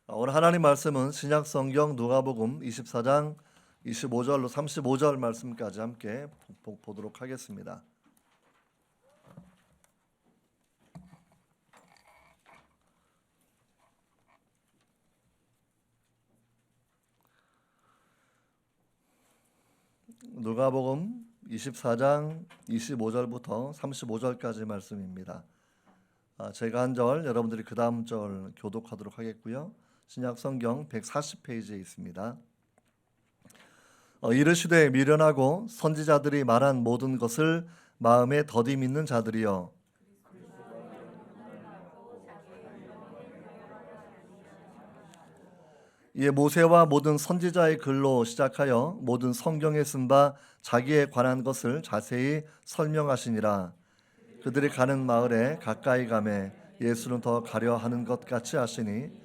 오늘 하나님 말씀은 신약 성경 누가복음 24장 25절로 35절 말씀까지 함께 보도록 하겠습니다. 누가복음 24장 25절부터 35절까지 말씀입니다. 제가 한 절, 여러분들이 그 다음 절 교독하도록 하겠고요. 신약 성경 140페이지에 있습니다. 이르시되 미련하고 선지자들이 말한 모든 것을 마음에 더디 믿는 자들이여, 이에 모세와 모든 선지자의 글로 시작하여 모든 성경에 쓴 바 자기에 관한 것을 자세히 설명하시니라. 그들이 가는 마을에 가까이 가매 예수는 더 가려 하는 것 같이 하시니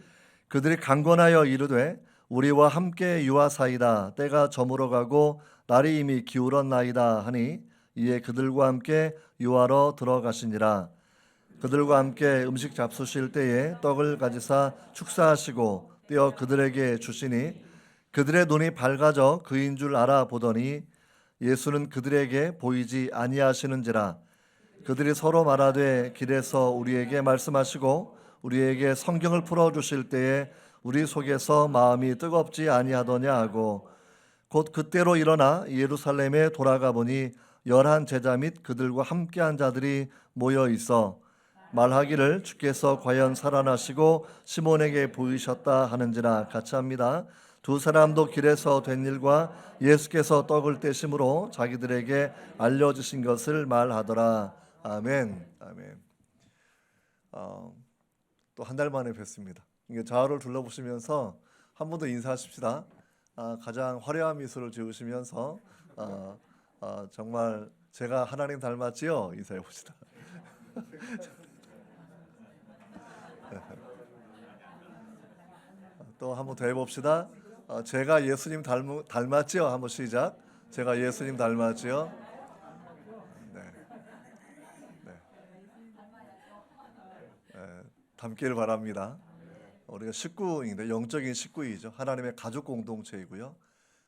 그들이 강권하여 이르되 우리와 함께 유하사이다. 때가 저물어 가고 날이 이미 기울었나이다 하니 이에 그들과 함께 유하러 들어가시니라. 그들과 함께 음식 잡수실 때에 떡을 가지사 축사하시고 떼어 그들에게 주시니 그들의 눈이 밝아져 그인 줄 알아보더니 예수는 그들에게 보이지 아니하시는지라. 그들이 서로 말하되 길에서 우리에게 말씀하시고 우리에게 성경을 풀어주실 때에 우리 속에서 마음이 뜨겁지 아니하더냐 하고, 곧 그때로 일어나 예루살렘에 돌아가 보니 11 제자 및 그들과 함께한 자들이 모여 있어 말하기를 주께서 과연 살아나시고 시몬에게 보이셨다 하는지라. 같이 합니다. 두 사람도 길에서 된 일과 예수께서 떡을 떼심으로 자기들에게 알려주신 것을 말하더라. 아멘. 아멘. 또 한 달 만에 뵙습니다. 이게 좌우를 둘러보시면서 한 번 더 인사하십시다. 가장 화려한 미소를 지으시면서 정말 제가 하나님 닮았지요? 인사해 봅시다. 또 한 번 더 해봅시다. 제가 예수님 닮았지요? 한번 시작. 제가 예수님 닮았지요? 네. 네. 닮기를 바랍니다. 우리가 식구인데 영적인 식구이죠. 하나님의 가족 공동체이고요.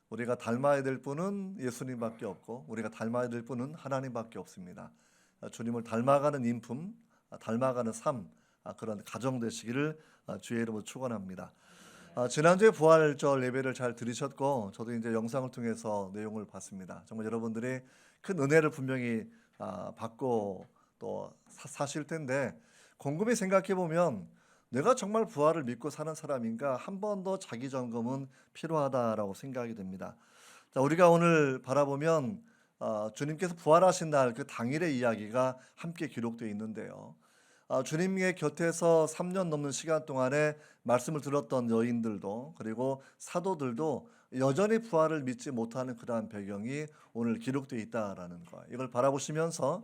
우리가 닮아야 될 분은 예수님밖에 없고 우리가 닮아야 될 분은 하나님밖에 없습니다. 주님을 닮아가는 인품, 닮아가는 삶, 그런 가정 되시기를 주의 이름으로 축원합니다. 지난주에 부활절 예배를 잘 들으셨고 저도 이제 영상을 통해서 내용을 봤습니다. 정말 여러분들이 큰 은혜를 분명히 받고 또 사실 텐데, 곰곰이 생각해 보면 내가 정말 부활을 믿고 사는 사람인가 한 번 더 자기 점검은 필요하다라고 생각이 됩니다. 자, 우리가 오늘 바라보면 주님께서 부활하신 날 그 당일의 이야기가 함께 기록되어 있는데요. 주님의 곁에서 3년 넘는 시간 동안에 말씀을 들었던 여인들도 그리고 사도들도 여전히 부활을 믿지 못하는 그러한 배경이 오늘 기록되어 있다라는 거, 이걸 바라보시면서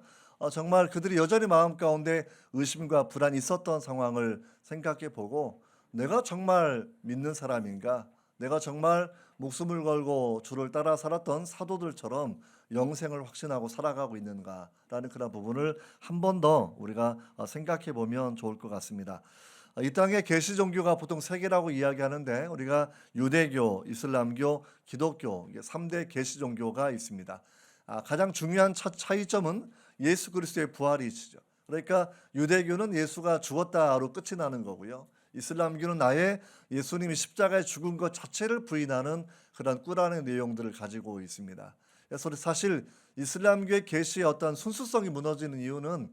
정말 그들이 여전히 마음 가운데 의심과 불안이 있었던 상황을 생각해 보고, 내가 정말 믿는 사람인가, 내가 정말 목숨을 걸고 주를 따라 살았던 사도들처럼 영생을 확신하고 살아가고 있는가라는 그런 부분을 한 번 더 우리가 생각해 보면 좋을 것 같습니다. 이 땅에 계시 종교가 보통 세 개라고 이야기하는데 우리가 유대교, 이슬람교, 기독교, 이게 3대 계시 종교가 있습니다. 가장 중요한 차이점은 예수 그리스도의 부활이시죠. 그러니까 유대교는 예수가 죽었다로 끝이 나는 거고요. 이슬람교는 아예 예수님이 십자가에 죽은 것 자체를 부인하는 그런 꾸란의 내용들을 가지고 있습니다. 그래서 사실 이슬람교의 계시의 어떤 순수성이 무너지는 이유는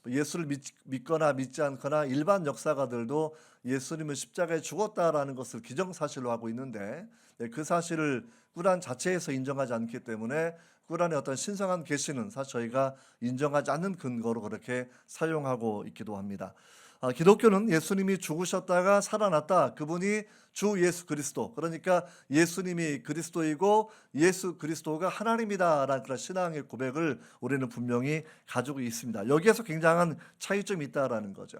예수를 믿거나 믿지 않거나 일반 역사가들도 예수님은 십자가에 죽었다라는 것을 기정사실로 하고 있는데, 그 사실을 꾸란 자체에서 인정하지 않기 때문에 꾸란의 어떤 신성한 계시는 사실 저희가 인정하지 않는 근거로 그렇게 사용하고 있기도 합니다. 기독교는 예수님이 죽으셨다가 살아났다, 그분이 주 예수 그리스도, 그러니까 예수님이 그리스도이고 예수 그리스도가 하나님이다라는 그런 신앙의 고백을 우리는 분명히 가지고 있습니다. 여기에서 굉장한 차이점이 있다라는 거죠.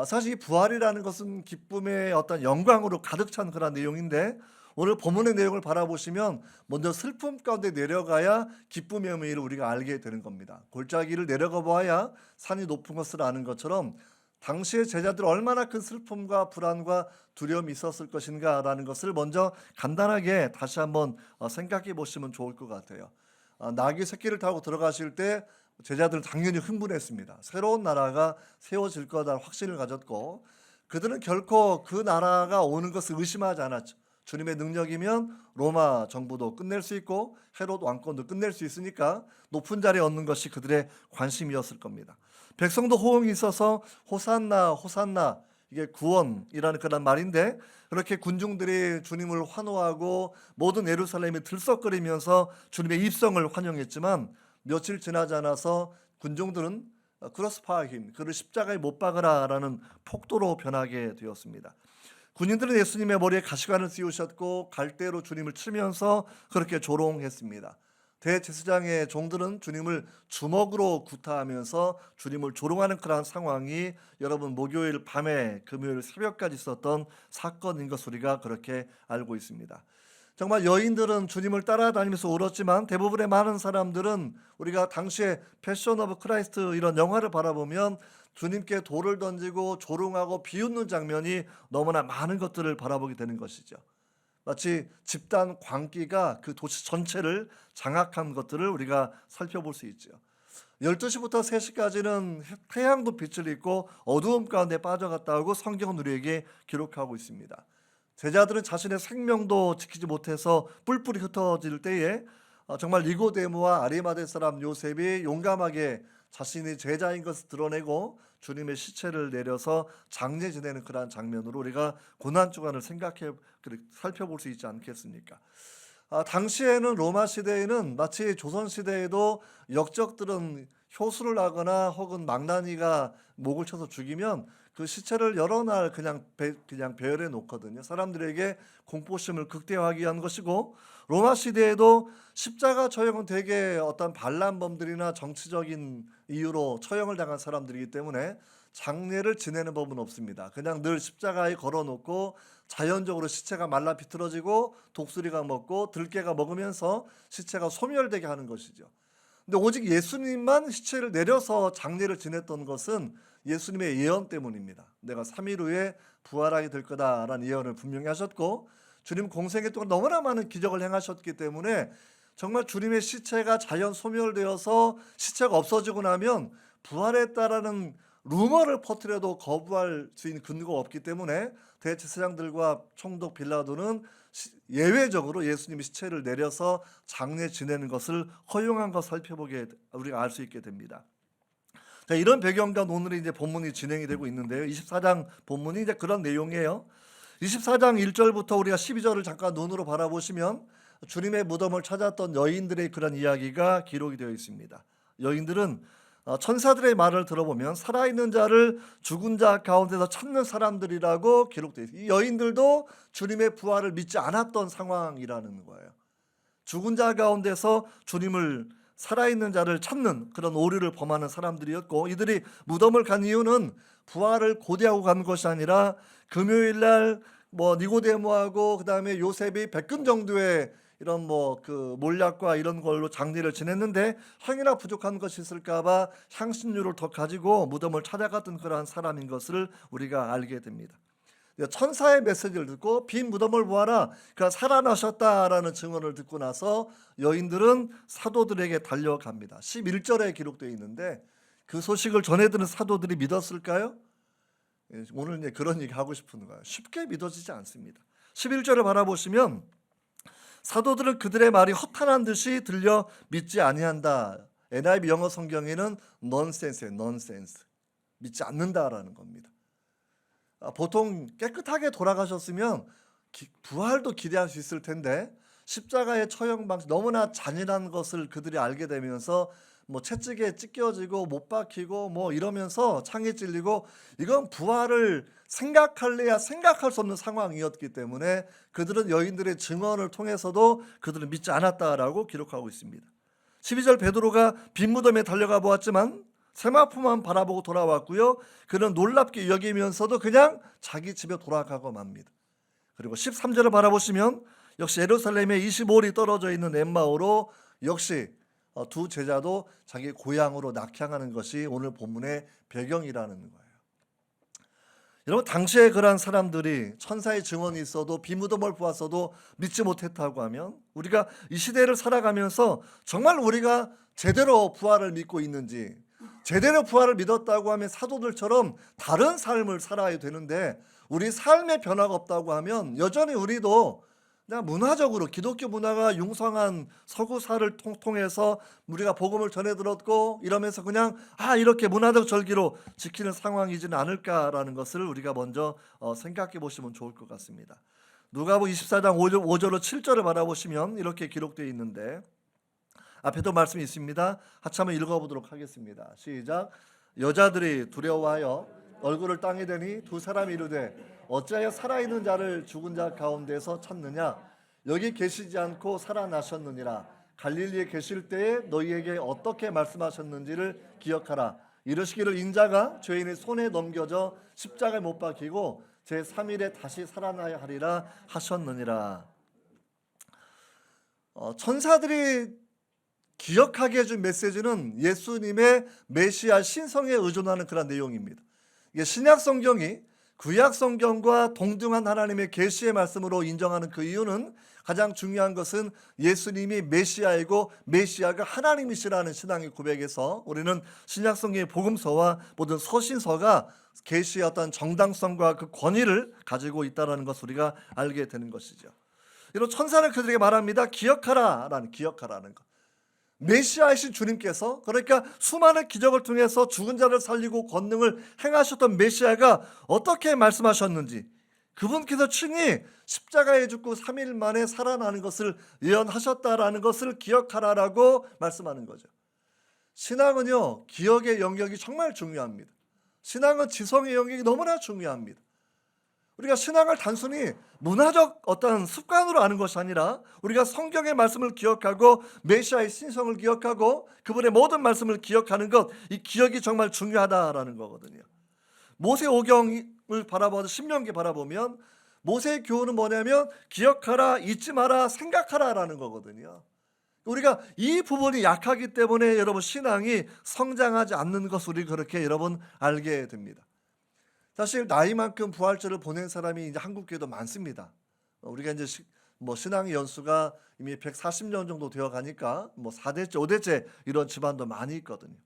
사실 이 부활이라는 것은 기쁨의 어떤 영광으로 가득 찬 그런 내용인데, 오늘 본문의 내용을 바라보시면 먼저 슬픔 가운데 내려가야 기쁨의 의미를 우리가 알게 되는 겁니다. 골짜기를 내려가 보아야 산이 높은 것을 아는 것처럼 당시의 제자들 얼마나 큰 슬픔과 불안과 두려움이 있었을 것인가라는 것을 먼저 간단하게 다시 한번 생각해 보시면 좋을 것 같아요. 나귀 새끼를 타고 들어가실 때 제자들은 당연히 흥분했습니다. 새로운 나라가 세워질 거다 확신을 가졌고, 그들은 결코 그 나라가 오는 것을 의심하지 않았죠. 주님의 능력이면 로마 정부도 끝낼 수 있고 헤롯 왕권도 끝낼 수 있으니까 높은 자리에 얻는 것이 그들의 관심이었을 겁니다. 백성도 호응이 있어서 호산나 호산나, 이게 구원이라는 그런 말인데, 그렇게 군중들이 주님을 환호하고 모든 예루살렘이 들썩거리면서 주님의 입성을 환영했지만, 며칠 지나지 않아서 군중들은 크로스파힌, 그를 십자가에 못 박으라라는 폭도로 변하게 되었습니다. 군인들은 예수님의 머리에 가시관을 씌우셨고 갈대로 주님을 치면서 그렇게 조롱했습니다. 대제사장의 종들은 주님을 주먹으로 구타하면서 주님을 조롱하는 그런 상황이 여러분 목요일 밤에 금요일 새벽까지 있었던 사건인 것을 우리가 그렇게 알고 있습니다. 정말 여인들은 주님을 따라다니면서 울었지만 대부분의 많은 사람들은 우리가 당시에 패션 오브 크라이스트 이런 영화를 바라보면 주님께 돌을 던지고 조롱하고 비웃는 장면이 너무나 많은 것들을 바라보게 되는 것이죠. 마치 집단 광기가 그 도시 전체를 장악한 것들을 우리가 살펴볼 수 있죠. 12시부터 3시까지는 태양도 빛을 잃고 어두움 가운데 빠져갔다고 성경은 우리에게 기록하고 있습니다. 제자들은 자신의 생명도 지키지 못해서 뿔뿔이 흩어질 때에 정말 니고데모와 아리마대 사람 요셉이 용감하게 자신이 제자인 것을 드러내고 주님의 시체를 내려서 장례 지내는 그러한 장면으로 우리가 고난주간을 살펴볼 수 있지 않겠습니까? 당시에는 로마 시대에는 마치 조선 시대에도 역적들은 효수를 하거나 혹은 망나니가 목을 쳐서 죽이면 그 시체를 여러 날 그냥 배열해 놓거든요. 사람들에게 공포심을 극대화하기 위한 것이고, 로마 시대에도 십자가 처형은 대개 어떤 반란범들이나 정치적인 이유로 처형을 당한 사람들이기 때문에 장례를 지내는 법은 없습니다. 그냥 늘 십자가에 걸어놓고 자연적으로 시체가 말라 비틀어지고 독수리가 먹고 들깨가 먹으면서 시체가 소멸되게 하는 것이죠. 근데 오직 예수님만 시체를 내려서 장례를 지냈던 것은 예수님의 예언 때문입니다. 내가 3일 후에 부활하게 될 거다라는 예언을 분명히 하셨고, 주님 공생애 동안 너무나 많은 기적을 행하셨기 때문에 정말 주님의 시체가 자연 소멸되어서 시체가 없어지고 나면 부활했다라는 루머를 퍼뜨려도 거부할 수 있는 근거가 없기 때문에 대제사장들과 총독 빌라도는 예외적으로 예수님의 시체를 내려서 장례 지내는 것을 허용한 것 살펴보게 우리가 알 수 있게 됩니다. 자, 이런 배경과 오늘의 이제 본문이 진행이 되고 있는데요. 24장 본문이 이제 그런 내용이에요. 24장 1절부터 우리가 12절을 잠깐 눈으로 바라보시면 주님의 무덤을 찾았던 여인들의 그런 이야기가 기록이 되어 있습니다. 여인들은 천사들의 말을 들어보면 살아있는 자를 죽은 자 가운데서 찾는 사람들이라고 기록되어 있습니다. 이 여인들도 주님의 부활을 믿지 않았던 상황이라는 거예요. 죽은 자 가운데서 주님을 살아있는 자를 찾는 그런 오류를 범하는 사람들이었고, 이들이 무덤을 간 이유는 부활을 고대하고 간 것이 아니라 금요일날 니고데모하고 그다음에 요셉이 100근 정도의 이런 그 몰약과 이런 걸로 장례를 지냈는데 향이나 부족한 것이 있을까봐 향신료를 더 가지고 무덤을 찾아갔던 그러한 사람인 것을 우리가 알게 됩니다. 천사의 메시지를 듣고 빈 무덤을 보아라, 그가 살아나셨다라는 증언을 듣고 나서 여인들은 사도들에게 달려갑니다. 11절에 기록되어 있는데 그 소식을 전해드는 사도들이 믿었을까요? 오늘 이제 그런 얘기 하고 싶은 거예요. 쉽게 믿어지지 않습니다. 11절을 바라보시면 사도들은 그들의 말이 허탄한 듯이 들려 믿지 아니한다. NIV 영어 성경에는 넌센스예요. 넌센스. 믿지 않는다라는 겁니다. 보통 깨끗하게 돌아가셨으면 부활도 기대할 수 있을 텐데 십자가의 처형 방식 너무나 잔인한 것을 그들이 알게 되면서 채찍에 찢겨지고 못 박히고 이러면서 창에 찔리고, 이건 부활을 생각할래야 생각할 수 없는 상황이었기 때문에 그들은 여인들의 증언을 통해서도 그들은 믿지 않았다라고 기록하고 있습니다. 12절 베드로가 빈 무덤에 달려가 보았지만 세마포만 바라보고 돌아왔고요. 그는 놀랍게 여기면서도 그냥 자기 집에 돌아가고 맙니다. 그리고 13절을 바라보시면 역시 예루살렘에 25里떨어져 있는 엠마오로 역시 두 제자도 자기 고향으로 낙향하는 것이 오늘 본문의 배경이라는 거예요. 여러분, 당시에 그러한 사람들이 천사의 증언이 있어도 비무덤을 보았어도 믿지 못했다고 하면, 우리가 이 시대를 살아가면서 정말 우리가 제대로 부활을 믿고 있는지, 제대로 부활을 믿었다고 하면 사도들처럼 다른 삶을 살아야 되는데, 우리 삶의 변화가 없다고 하면 여전히 우리도 그냥 문화적으로 기독교 문화가 융성한 서구사를 통해서 우리가 복음을 전해 들었고 이러면서 그냥 이렇게 문화적 절기로 지키는 상황이지는 않을까라는 것을 우리가 먼저 생각해 보시면 좋을 것 같습니다. 누가복음 24장 5절로 7절을 바라보시면 이렇게 기록되어 있는데, 앞에도 말씀이 있습니다. 하찮은 읽어보도록 하겠습니다. 시작. 여자들이 두려워하여 얼굴을 땅에 대니 두 사람이 이르되 어찌하여 살아있는 자를 죽은 자 가운데서 찾느냐? 여기 계시지 않고 살아나셨느니라. 갈릴리에 계실 때에 너희에게 어떻게 말씀하셨는지를 기억하라. 이르시기를 인자가 죄인의 손에 넘겨져 십자가에 못 박히고 제3일에 다시 살아나야 하리라 하셨느니라. 천사들이 기억하게 해준 메시지는 예수님의 메시아 신성에 의존하는 그런 내용입니다. 이게 신약 성경이 구약 성경과 동등한 하나님의 계시의 말씀으로 인정하는 그 이유는, 가장 중요한 것은 예수님이 메시아이고 메시아가 하나님이시라는 신앙의 고백에서 우리는 신약 성경의 복음서와 모든 서신서가 계시의 어떤 정당성과 그 권위를 가지고 있다는 것을 우리가 알게 되는 것이죠. 이런 천사는 그들에게 말합니다. 기억하라는 것. 메시아이신 주님께서, 그러니까 수많은 기적을 통해서 죽은 자를 살리고 권능을 행하셨던 메시아가 어떻게 말씀하셨는지, 그분께서 친히 십자가에 죽고 3일 만에 살아나는 것을 예언하셨다라는 것을 기억하라라고 말씀하는 거죠. 신앙은요, 기억의 영역이 정말 중요합니다. 신앙은 지성의 영역이 너무나 중요합니다. 우리가 신앙을 단순히 문화적 어떤 습관으로 아는 것이 아니라, 우리가 성경의 말씀을 기억하고 메시아의 신성을 기억하고 그분의 모든 말씀을 기억하는 것, 이 기억이 정말 중요하다라는 거거든요. 모세오경을 바라보면, 신명기 바라보면 모세의 교훈은 뭐냐면 기억하라, 잊지 마라, 생각하라라는 거거든요. 우리가 이 부분이 약하기 때문에 여러분 신앙이 성장하지 않는 것을 우리 그렇게 여러분 알게 됩니다. 사실 나이만큼 부활절을 보낸 사람이 이제 한국 교회도 많습니다. 우리가 이제 신앙의 연수가 이미 140년 정도 되어 가니까 4대째, 5대째 이런 집안도 많이 있거든요.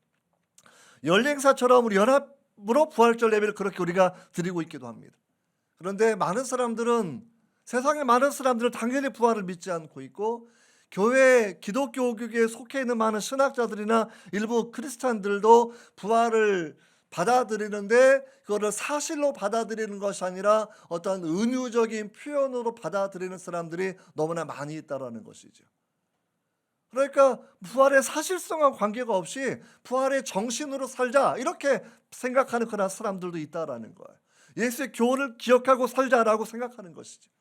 연례행사처럼 우리 연합으로 부활절 예배를 그렇게 우리가 드리고 있기도 합니다. 그런데 많은 사람들은, 세상의 많은 사람들은 당연히 부활을 믿지 않고 있고, 교회, 기독교 교계에 속해 있는 많은 신학자들이나 일부 크리스찬들도 부활을 받아들이는데 그거를 사실로 받아들이는 것이 아니라 어떤 은유적인 표현으로 받아들이는 사람들이 너무나 많이 있다는 것이죠. 그러니까 부활의 사실성과 관계가 없이 부활의 정신으로 살자 이렇게 생각하는 그런 사람들도 있다는 거예요. 예수의 교훈을 기억하고 살자라고 생각하는 것이죠.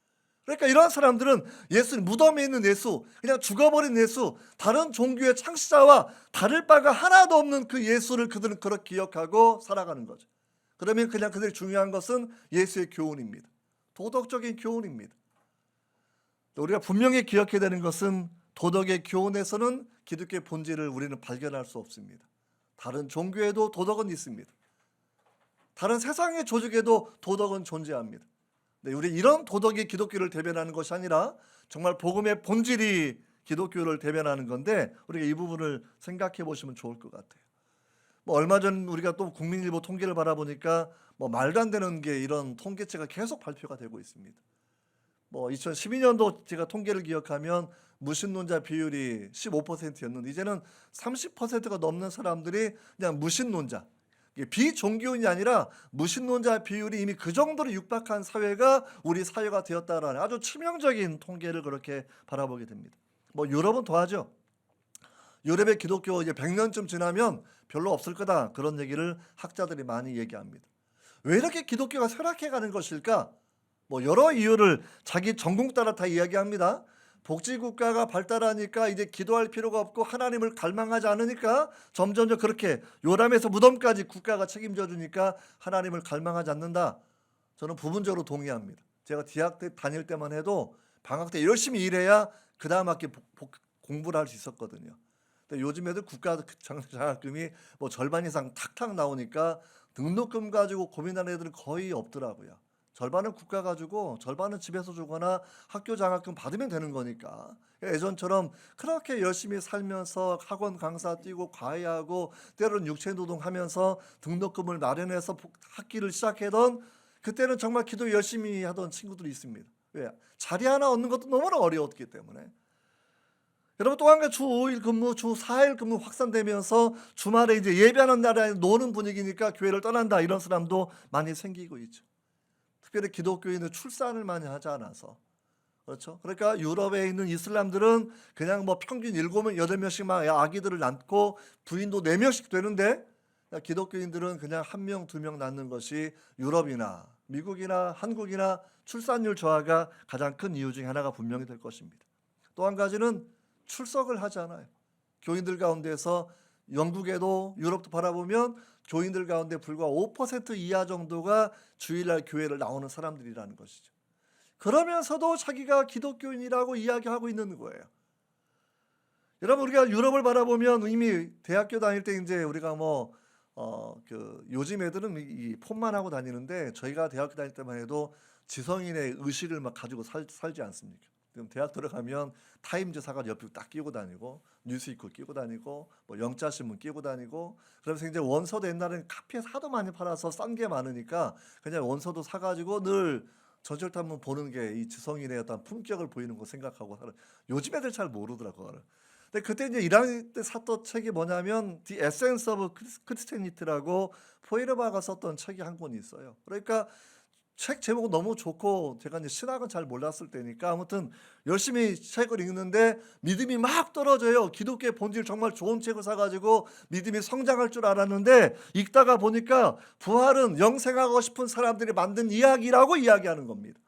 그러니까 이러한 사람들은 예수님, 무덤에 있는 예수, 그냥 죽어버린 예수, 다른 종교의 창시자와 다를 바가 하나도 없는 그 예수를 그들은 그렇게 기억하고 살아가는 거죠. 그러면 그냥 그들이 중요한 것은 예수의 교훈입니다. 도덕적인 교훈입니다. 우리가 분명히 기억해야 되는 것은, 도덕의 교훈에서는 기독교의 본질을 우리는 발견할 수 없습니다. 다른 종교에도 도덕은 있습니다. 다른 세상의 조직에도 도덕은 존재합니다. 우리 이런 도덕이 기독교를 대변하는 것이 아니라 정말 복음의 본질이 기독교를 대변하는 건데, 우리가 이 부분을 생각해 보시면 좋을 것 같아요. 얼마 전 우리가 또 국민일보 통계를 바라보니까 말도 안 되는 게 이런 통계치가 계속 발표가 되고 있습니다. 2012년도 제가 통계를 기억하면 무신론자 비율이 15%였는데 이제는 30%가 넘는 사람들이 그냥 무신론자, 비종교인이 아니라 무신론자 비율이 이미 그 정도로 육박한 사회가 우리 사회가 되었다라는 아주 치명적인 통계를 그렇게 바라보게 됩니다. 유럽은 더하죠. 유럽의 기독교 이제 100년쯤 지나면 별로 없을 거다, 그런 얘기를 학자들이 많이 얘기합니다. 왜 이렇게 기독교가 쇠락해 가는 것일까? 여러 이유를 자기 전공 따라 다 이야기합니다. 복지국가가 발달하니까 이제 기도할 필요가 없고 하나님을 갈망하지 않으니까 점점 그렇게 요람에서 무덤까지 국가가 책임져 주니까 하나님을 갈망하지 않는다. 저는 부분적으로 동의합니다. 제가 대학 때 다닐 때만 해도 방학 때 열심히 일해야 그 다음 학기 공부를 할 수 있었거든요. 근데 요즘에도 국가 장학금이 절반 이상 탁탁 나오니까 등록금 가지고 고민하는 애들은 거의 없더라고요. 절반은 국가 가지고 절반은 집에서 주거나 학교 장학금 받으면 되는 거니까. 예전처럼 그렇게 열심히 살면서 학원 강사 뛰고 과외하고 때로는 육체노동하면서 등록금을 마련해서 학기를 시작하던, 그때는 정말 기도 열심히 하던 친구들이 있습니다. 왜? 자리 하나 얻는 것도 너무나 어려웠기 때문에. 여러분, 또 한 가지 주 5일 근무, 주 4일 근무 확산되면서 주말에 이제 예배하는 날에 노는 분위기니까 교회를 떠난다, 이런 사람도 많이 생기고 있죠. 특별히 기독교인은 출산을 많이 하지 않아서. 그렇죠. 그러니까 유럽에 있는 이슬람들은 그냥 뭐 평균 7명, 8명씩만 아기들을 낳고 부인도 4명씩 되는데, 기독교인들은 그냥 1명, 2명 낳는 것이 유럽이나 미국이나 한국이나 출산율 저하가 가장 큰 이유 중에 하나가 분명히 될 것입니다. 또 한 가지는 출석을 하지 않아요. 교인들 가운데서 영국에도 유럽도 바라보면 교인들 가운데 불과 5% 이하 정도가 주일날 교회를 나오는 사람들이라는 것이죠. 그러면서도 자기가 기독교인이라고 이야기하고 있는 거예요. 여러분, 우리가 유럽을 바라보면 이미 대학교 다닐 때 이제 우리가 요즘 애들은 이 폰만 하고 다니는데, 저희가 대학교 다닐 때만 해도 지성인의 의식을 막 가지고 살지 않습니까? 지금 대학 들어가면 타임즈 사가 옆에 딱 끼고 다니고, 뉴스위크 끼고 다니고, 뭐 영자신문 끼고 다니고, 그러면서 이제 원서도 옛날에는 카피해서 하도 많이 팔아서 싼 게 많으니까 그냥 원서도 사가지고 늘 전철 타면 보는 게 이 지성인의 어떤 품격을 보이는 거 생각하고 살아. 요즘 애들 잘 모르더라고요. 근데 그때 이제 1학년 때 샀던 책이 뭐냐면 The Essence of Christianity라고 포에르바가 썼던 책이 한 권 있어요. 그러니까 책 제목은 너무 좋고, 제가 이제 신학은 잘 몰랐을 때니까 아무튼 열심히 책을 읽는데 믿음이 막 떨어져요. 기독교의 본질, 정말 좋은 책을 사가지고 믿음이 성장할 줄 알았는데, 읽다가 보니까 부활은 영생하고 싶은 사람들이 만든 이야기라고 이야기하는 겁니다.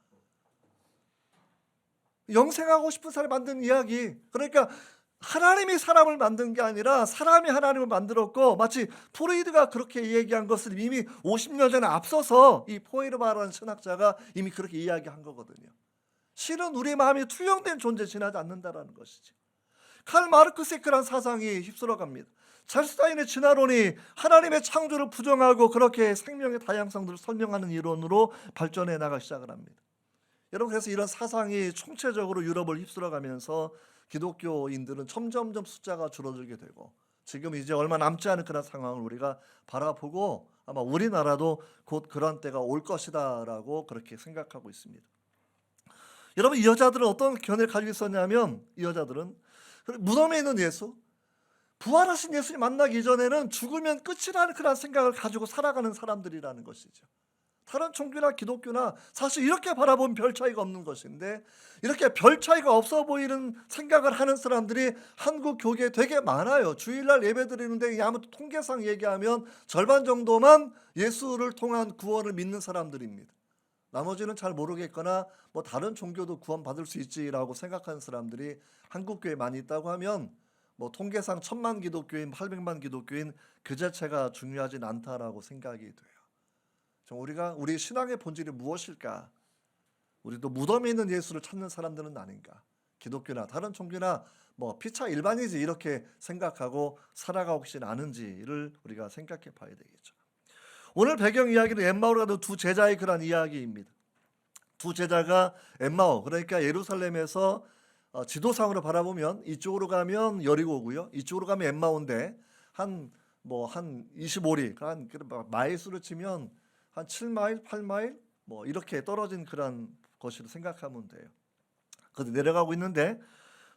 영생하고 싶은 사람이 만든 이야기. 그러니까 하나님이 사람을 만든 게 아니라 사람이 하나님을 만들었고, 마치 프로이드가 그렇게 얘기한 것을 이미 50년 전에 앞서서 이 포에르바라는 신학자가 이미 그렇게 이야기한 거거든요. 실은 우리 마음이 투영된 존재 지나지 않는다라는 것이죠. 칼 마르크스의 그런 사상이 휩쓸어갑니다. 찰스타인의 진화론이 하나님의 창조를 부정하고 그렇게 생명의 다양성들을 설명하는 이론으로 발전해 나가기 시작을 합니다. 여러분, 그래서 이런 사상이 총체적으로 유럽을 휩쓸어가면서 기독교인들은 점점점 숫자가 줄어들게 되고, 지금 이제 얼마 남지 않은 그런 상황을 우리가 바라보고 아마 우리나라도 곧 그런 때가 올 것이다라고 그렇게 생각하고 있습니다. 여러분, 이 여자들은 어떤 견해를 가지고 있었냐면, 이 여자들은 무덤에 있는 예수, 부활하신 예수님 만나기 이전에는 죽으면 끝이라는 그런 생각을 가지고 살아가는 사람들이라는 것이죠. 다른 종교나 기독교나 사실 이렇게 바라보면 별 차이가 없는 것인데, 이렇게 별 차이가 없어 보이는 생각을 하는 사람들이 한국 교계에 되게 많아요. 주일날 예배 드리는데 아무튼 통계상 얘기하면 절반 정도만 예수를 통한 구원을 믿는 사람들입니다. 나머지는 잘 모르겠거나 뭐 다른 종교도 구원받을 수 있지라고 생각하는 사람들이 한국 교회에 많이 있다고 하면, 뭐 통계상 1000만 기독교인, 800만 기독교인 그 자체가 중요하진 않다라고 생각이 돼요. 우리 신앙의 본질이 무엇일까? 우리도 무덤에 있는 예수를 찾는 사람들은 아닌가? 기독교나 다른 종교나 뭐 피차 일반이지, 이렇게 생각하고 살아가고 계시지 않은지를 우리가 생각해 봐야 되겠죠. 오늘 배경 이야기는 엠마오로 가는 두 제자의 그런 이야기입니다. 두 제자가 엠마오, 그러니까 예루살렘에서 지도상으로 바라보면 이쪽으로 가면 여리고고요, 이쪽으로 가면 엠마오인데 한 25리, 한 마일수로 치면 한 7마일, 8마일 뭐 이렇게 떨어진 그런 것으로 생각하면 돼요. 그래서 내려가고 있는데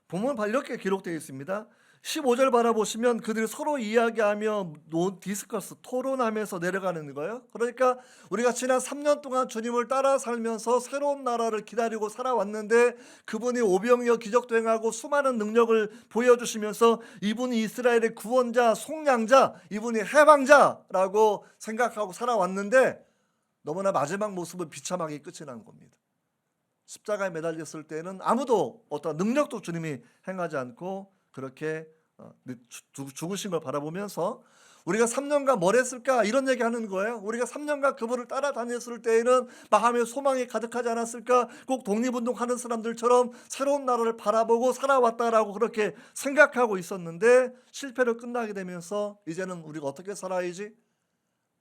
보면 이렇게 기록되어 있습니다. 15절 바라보시면 그들이 서로 이야기하며 디스커스, 토론하면서 내려가는 거예요. 그러니까 우리가 지난 3년 동안 주님을 따라 살면서 새로운 나라를 기다리고 살아왔는데, 그분이 오병이어 기적도 행하고 수많은 능력을 보여주시면서 이분이 이스라엘의 구원자, 속량자, 이분이 해방자라고 생각하고 살아왔는데, 너무나 마지막 모습은 비참하게 끝이 난 겁니다. 십자가에 매달렸을 때는 아무도 어떤 능력도 주님이 행하지 않고 그렇게 죽으신 걸 바라보면서 우리가 3년간 뭘 했을까, 이런 얘기하는 거예요. 우리가 3년간 그분을 따라다녔을 때에는 마음의 소망이 가득하지 않았을까, 꼭 독립운동하는 사람들처럼 새로운 나라를 바라보고 살아왔다라고 그렇게 생각하고 있었는데, 실패로 끝나게 되면서 이제는 우리가 어떻게 살아야지?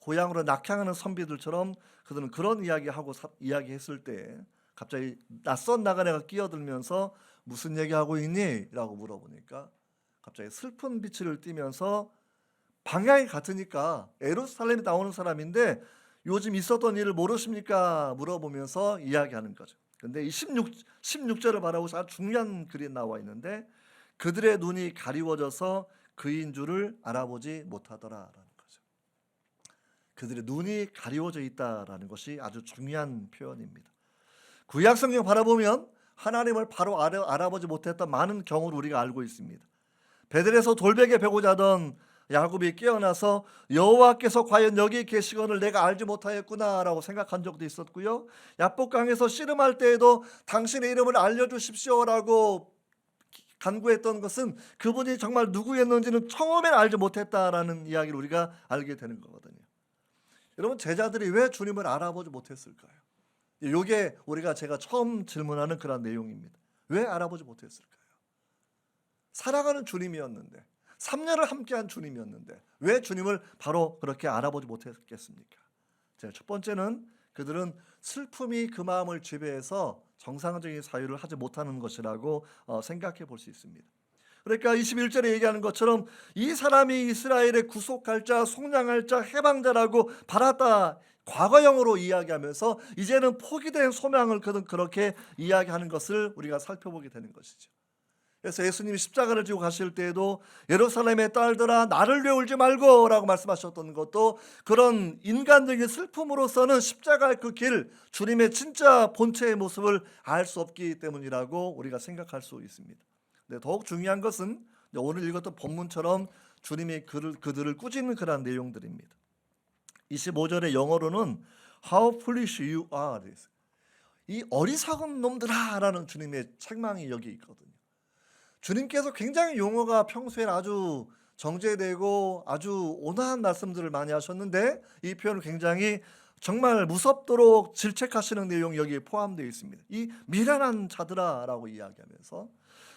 고향으로 낙향하는 선비들처럼 그들은 그런 이야기하고 이야기했을 때 갑자기 낯선 나그네가 끼어들면서 무슨 얘기하고 있니? 라고 물어보니까 갑자기 슬픈 빛을 띠면서 방향이 같으니까 예루살렘에 나오는 사람인데 요즘 있었던 일을 모르십니까? 물어보면서 이야기하는 거죠. 근데 이 16절을 바라보시면 아주 중요한 글이 나와 있는데 그들의 눈이 가리워져서 그인 줄을 알아보지 못하더라라는 거죠. 그들의 눈이 가리워져 있다라는 것이 아주 중요한 표현입니다. 구약 성경 바라보면 하나님을 바로 알아보지 못했던 많은 경우를 우리가 알고 있습니다. 베들에서 돌베개 베고 자던 야곱이 깨어나서 여호와께서 과연 여기 계시거늘 내가 알지 못하였구나라고 생각한 적도 있었고요. 야복강에서 씨름할 때에도 당신의 이름을 알려주십시오라고 간구했던 것은 그분이 정말 누구였는지는 처음엔 알지 못했다라는 이야기를 우리가 알게 되는 거거든요. 여러분, 제자들이 왜 주님을 알아보지 못했을까요? 이게 제가 처음 질문하는 그런 내용입니다. 왜 알아보지 못했을까요? 살아가는 주님이었는데, 3년을 함께한 주님이었는데 왜 주님을 바로 그렇게 알아보지 못했겠습니까? 첫 번째는 그들은 슬픔이 그 마음을 지배해서 정상적인 사유를 하지 못하는 것이라고 생각해 볼 수 있습니다. 그러니까 21절에 얘기하는 것처럼 이 사람이 이스라엘의 구속할 자, 속량할 자, 해방자라고 바랐다, 과거형으로 이야기하면서 이제는 포기된 소망을 그렇게 이야기하는 것을 우리가 살펴보게 되는 것이죠. 그래서 예수님이 십자가를 지고 가실 때에도 예루살렘의 딸들아 나를 위해 울지 말고 라고 말씀하셨던 것도 그런 인간적인 슬픔으로서는 십자가의 그 길, 주님의 진짜 본체의 모습을 알 수 없기 때문이라고 우리가 생각할 수 있습니다. 근데 더욱 중요한 것은 오늘 읽었던 본문처럼 주님이 그들을 꾸짖는 그런 내용들입니다. 25절의 영어로는 How foolish you are, 이 어리석은 놈들아 라는 주님의 책망이 여기 있거든요. 주님께서 굉장히 용어가 평소에 아주 정제되고 아주 온화한 말씀들을 많이 하셨는데 이 표현은 굉장히 정말 무섭도록 질책하시는 내용이 여기에 포함되어 있습니다. 이 미련한 자들아 라고 이야기하면서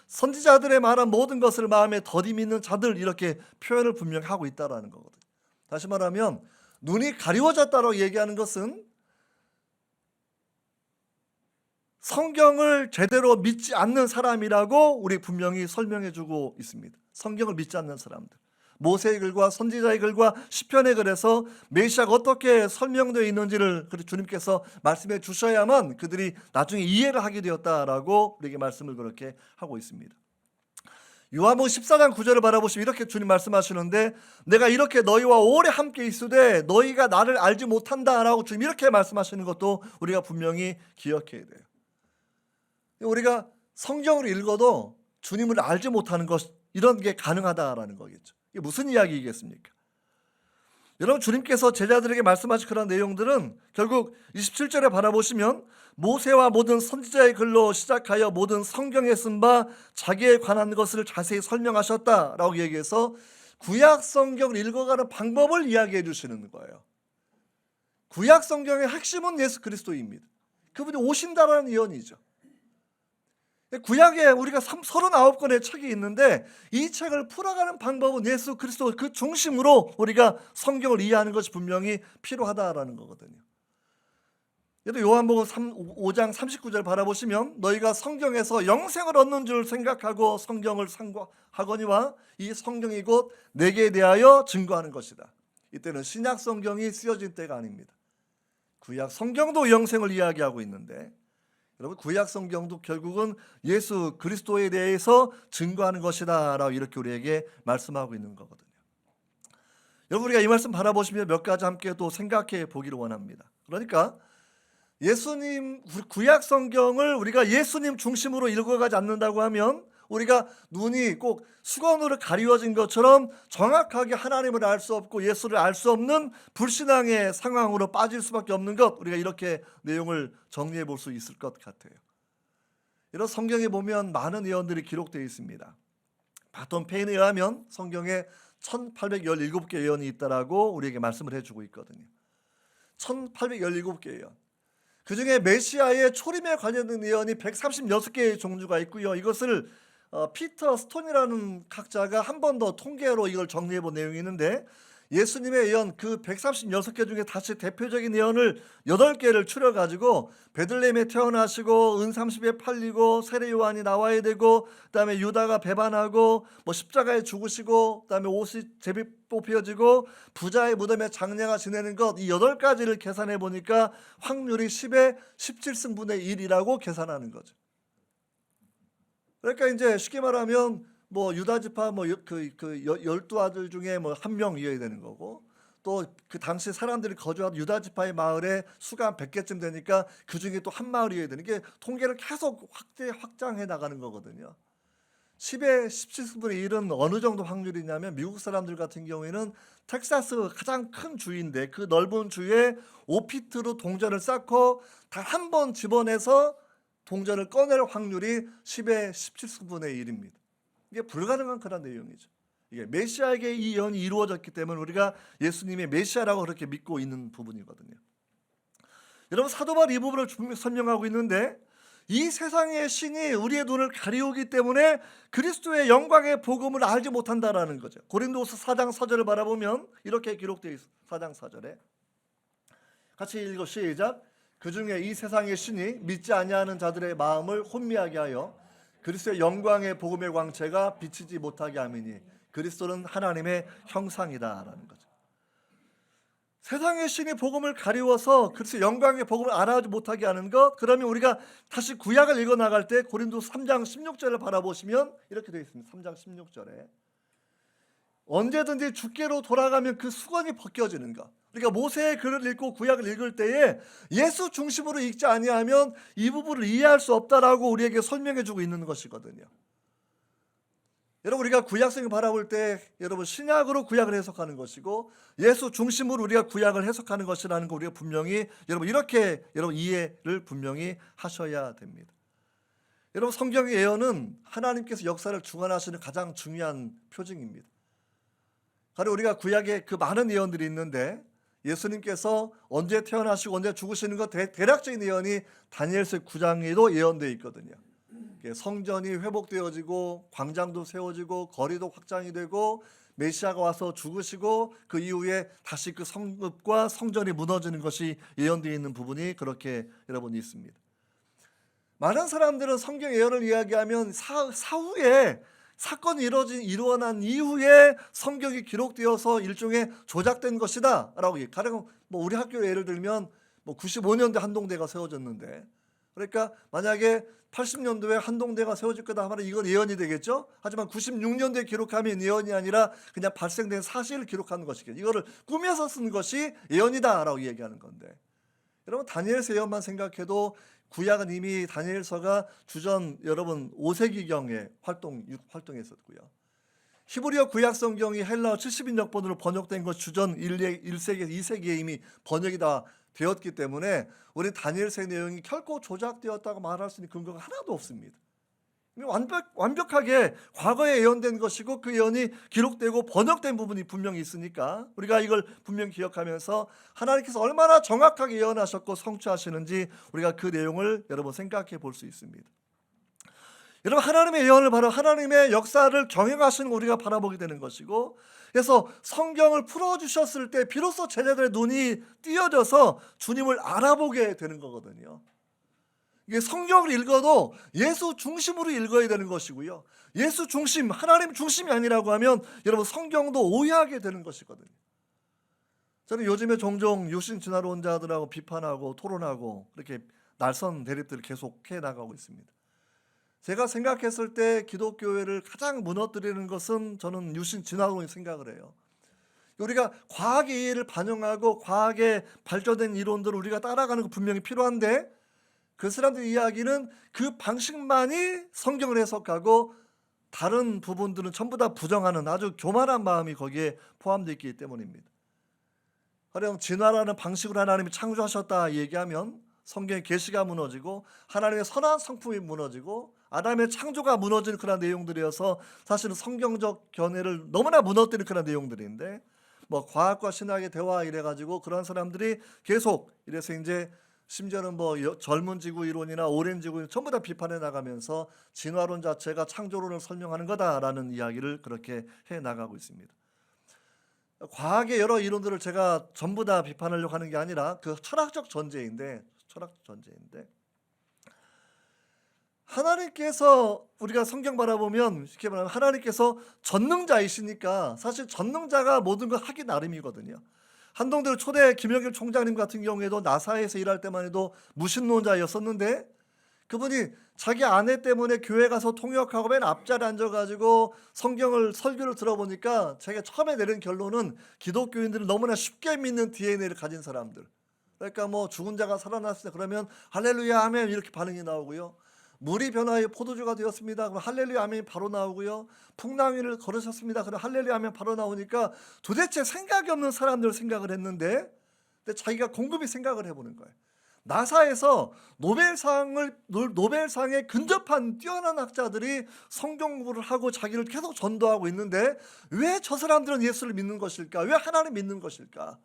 선지자들의 말한 모든 것을 마음에 더디 믿는 자들, 이렇게 표현을 분명히 하고 있다는 거거든요. 다시 말하면 눈이 가리워졌다고 얘기하는 것은 성경을 제대로 믿지 않는 사람이라고 우리 분명히 설명해 주고 있습니다. 성경을 믿지 않는 사람들, 모세의 글과 선지자의 글과 시편의 글에서 메시아가 어떻게 설명되어 있는지를 주님께서 말씀해 주셔야만 그들이 나중에 이해를 하게 되었다라고 우리에게 말씀을 그렇게 하고 있습니다. 요한복음 14장 9절을 바라보시면 이렇게 주님 말씀하시는데 내가 이렇게 너희와 오래 함께 있으되 너희가 나를 알지 못한다라고 주님 이렇게 말씀하시는 것도 우리가 분명히 기억해야 돼요. 우리가 성경을 읽어도 주님을 알지 못하는 것, 이런 게 가능하다라는 거겠죠. 이게 무슨 이야기이겠습니까? 여러분, 주님께서 제자들에게 말씀하신 그런 내용들은 결국 27절에 바라보시면 모세와 모든 선지자의 글로 시작하여 모든 성경에 쓴 바 자기에 관한 것을 자세히 설명하셨다라고 얘기해서 구약 성경을 읽어가는 방법을 이야기해 주시는 거예요. 구약 성경의 핵심은 예수 그리스도입니다. 그분이 오신다라는 예언이죠. 구약에 우리가 39권의 책이 있는데 이 책을 풀어가는 방법은 예수 그리스도 그 중심으로 우리가 성경을 이해하는 것이 분명히 필요하다라는 거거든요. 요한복음 5장 39절 바라보시면 너희가 성경에서 영생을 얻는 줄 생각하고 성경을 상고하거니와 이 성경이 곧 내게 대하여 증거하는 것이다. 이때는 신약 성경이 쓰여진 때가 아닙니다. 구약 성경도 영생을 이야기하고 있는데 여러분, 구약 성경도 결국은 예수 그리스도에 대해서 증거하는 것이다 라고 이렇게 우리에게 말씀하고 있는 거거든요. 여러분, 우리가 이 말씀 바라보시면 몇 가지 함께 또 생각해 보기를 원합니다. 그러니까 예수님, 구약 성경을 우리가 예수님 중심으로 읽어가지 않는다고 하면 우리가 눈이 꼭 수건으로 가리워진 것처럼 정확하게 하나님을 알 수 없고 예수를 알 수 없는 불신앙의 상황으로 빠질 수밖에 없는 것, 우리가 이렇게 내용을 정리해 볼 수 있을 것 같아요. 이런 성경에 보면 많은 예언들이 기록되어 있습니다. 바톤 페인에 의하면 성경에 1817개 예언이 있다라고 우리에게 말씀을 해주고 있거든요. 1817개 예언. 그 중에 메시아의 초림에 관련된 예언이 136개의 종류가 있고요. 이것을 피터 스톤이라는 학자가 한 번 더 통계로 이걸 정리해 본 내용이 있는데 예수님의 예언 그 136개 중에 다시 대표적인 예언을 8개를 추려가지고 베들레헴에 태어나시고 은 30에 팔리고 세례 요한이 나와야 되고 그다음에 유다가 배반하고 뭐 십자가에 죽으시고 그다음에 옷이 제비 뽑혀지고 부자의 무덤에 장례가 지내는 것, 이 8가지를 계산해 보니까 확률이 10에 17승분의 1이라고 계산하는 거죠. 그러니까 이제 쉽게 말하면 뭐 유다 지파 뭐 그 12아들 중에 뭐 한 명이어야 되는 거고, 또 그 당시 사람들이 거주한 유다 지파의 마을에 수가 한 100개쯤 되니까 그 중에 또 한 마을이어야 되는 게 통계를 계속 확장해 나가는 거거든요. 10에 17분의 1은 어느 정도 확률이냐면 미국 사람들 같은 경우에는 텍사스 가장 큰 주인데 그 넓은 주에 5피트로 동전을 쌓고 단 한 번 집어내서 동전을 꺼낼 확률이 10에 17분의 1입니다. 이게 불가능한 그런 내용이죠. 이게 메시아에게 이 예언이 이루어졌기 때문에 우리가 예수님의 메시아라고 그렇게 믿고 있는 부분이거든요. 여러분, 사도 바울이 이 부분을 설명하고 있는데, 이 세상의 신이 우리의 눈을 가리우기 때문에 그리스도의 영광의 복음을 알지 못한다라는 거죠. 고린도서 4장 4절을 바라보면 이렇게 기록되어 있어요. 4장 4절에 같이 읽어 시작. 그 중에 이 세상의 신이 믿지 아니하는 자들의 마음을 혼미하게 하여 그리스도의 영광의 복음의 광채가 비치지 못하게 함이니 그리스도는 하나님의 형상이다라는 거죠. 세상의 신이 복음을 가리워서 그리스도의 영광의 복음을 알아하지 못하게 하는 것, 그러면 우리가 다시 구약을 읽어 나갈 때 고린도서 3장 16절을 바라보시면 이렇게 되어 있습니다. 3장 16절에 언제든지 주께로 돌아가면 그 수건이 벗겨지는 것. 그러니까 모세의 글을 읽고 구약을 읽을 때에 예수 중심으로 읽지 아니하면 이 부분을 이해할 수 없다라고 우리에게 설명해 주고 있는 것이거든요. 여러분, 우리가 구약성을 바라볼 때 여러분 신약으로 구약을 해석하는 것이고 예수 중심으로 우리가 구약을 해석하는 것이라는 거 우리가 분명히 여러분 이렇게 여러분 이해를 분명히 하셔야 됩니다. 여러분, 성경의 예언은 하나님께서 역사를 주관하시는 가장 중요한 표징입니다. 바로 우리가 구약에 그 많은 예언들이 있는데 예수님께서 언제 태어나시고 언제 죽으시는 것 대략적인 예언이 다니엘서 9장에도 예언되어 있거든요. 성전이 회복되어지고 광장도 세워지고 거리도 확장이 되고 메시아가 와서 죽으시고 그 이후에 다시 그 성읍과 성전이 무너지는 것이 예언되어 있는 부분이 그렇게 여러분 있습니다. 많은 사람들은 성경 예언을 이야기하면 사후에 사건이 일어난 이후에 성경이 기록되어서 일종의 조작된 것이다 라고 가령 뭐 우리 학교 예를 들면 뭐 95년도에 한동대가 세워졌는데, 그러니까 만약에 80년도에 한동대가 세워질 거다 하면 이건 예언이 되겠죠. 하지만 96년도에 기록하면 예언이 아니라 그냥 발생된 사실을 기록하는 것이겠죠. 이거를 꾸며서 쓴 것이 예언이다라고 얘기하는 건데, 여러분 다니엘서 예언만 생각해도 구약은 이미 다니엘서가 주전 여러분 5세기경에 활동했었고요. 히브리어 구약 성경이 헬라어 70인역본으로 번역된 것 주전 1세기, 2세기에 이미 번역이 다 되었기 때문에 우리 다니엘서의 내용이 결코 조작되었다고 말할 수 있는 근거가 하나도 없습니다. 완벽하게 과거에 예언된 것이고 그 예언이 기록되고 번역된 부분이 분명히 있으니까 우리가 이걸 분명히 기억하면서 하나님께서 얼마나 정확하게 예언하셨고 성취하시는지 우리가 그 내용을 여러분 생각해 볼 수 있습니다. 여러분, 하나님의 예언을 바로 하나님의 역사를 경영하시는 우리가 바라보게 되는 것이고, 그래서 성경을 풀어주셨을 때 비로소 제자들의 눈이 띄어져서 주님을 알아보게 되는 거거든요. 이게 성경을 읽어도 예수 중심으로 읽어야 되는 것이고요. 예수 중심, 하나님 중심이 아니라고 하면 여러분 성경도 오해하게 되는 것이거든요. 저는 요즘에 종종 육신 진화론 자들하고 비판하고 토론하고 이렇게 날선 대립들을 계속해 나가고 있습니다. 제가 생각했을 때 기독교회를 가장 무너뜨리는 것은 저는 유신 진화론이 생각을 해요. 우리가 과학의 이해를 반영하고 과학의 발전된 이론들을 우리가 따라가는 거 분명히 필요한데 그 사람들의 이야기는 그 방식만이 성경을 해석하고 다른 부분들은 전부 다 부정하는 아주 교만한 마음이 거기에 포함되어 있기 때문입니다. 가령 진화라는 방식으로 하나님이 창조하셨다 얘기하면 성경의 계시가 무너지고 하나님의 선한 성품이 무너지고 아담의 창조가 무너지는 그런 내용들이어서 사실은 성경적 견해를 너무나 무너뜨리는 그런 내용들인데, 뭐 과학과 신학의 대화 이래가지고 그런 사람들이 계속 이래서 이제 심지어는 뭐 젊은 지구 이론이나 오랜 지구 이론 전부 다 비판해 나가면서 진화론 자체가 창조론을 설명하는 거다라는 이야기를 그렇게 해 나가고 있습니다. 과학의 여러 이론들을 제가 전부 다 비판하려고 하는 게 아니라 그 철학적 전제인데 하나님께서 우리가 성경 바라보면 쉽게 말하면 하나님께서 전능자이시니까 사실 전능자가 모든 걸 하기 나름이거든요. 한동대로 초대 김영길 총장님 같은 경우에도 나사에서 일할 때만 해도 무신론자였었는데 그분이 자기 아내 때문에 교회 가서 통역하고 맨 앞자리에 앉아가지고 성경을 설교를 들어보니까 자기가 처음에 내린 결론은 기독교인들은 너무나 쉽게 믿는 DNA를 가진 사람들. 그러니까 뭐 죽은 자가 살아났을 때 그러면 할렐루야 아멘 이렇게 반응이 나오고요. 물이 변화해 포도주가 되었습니다. 그럼 할렐루야 아멘이 바로 나오고요. 풍랑위를 걸으셨습니다. 그럼 할렐루야 아멘 바로 나오니까 도대체 생각이 없는 사람들 생각을 했는데 근데 자기가 곰곰이 생각을 해보는 거예요. 나사에서 노벨상에 근접한 뛰어난 학자들이 성경 공부를 하고 자기를 계속 전도하고 있는데 왜 저 사람들은 예수를 믿는 것일까? 왜 하나님 믿는 것일까?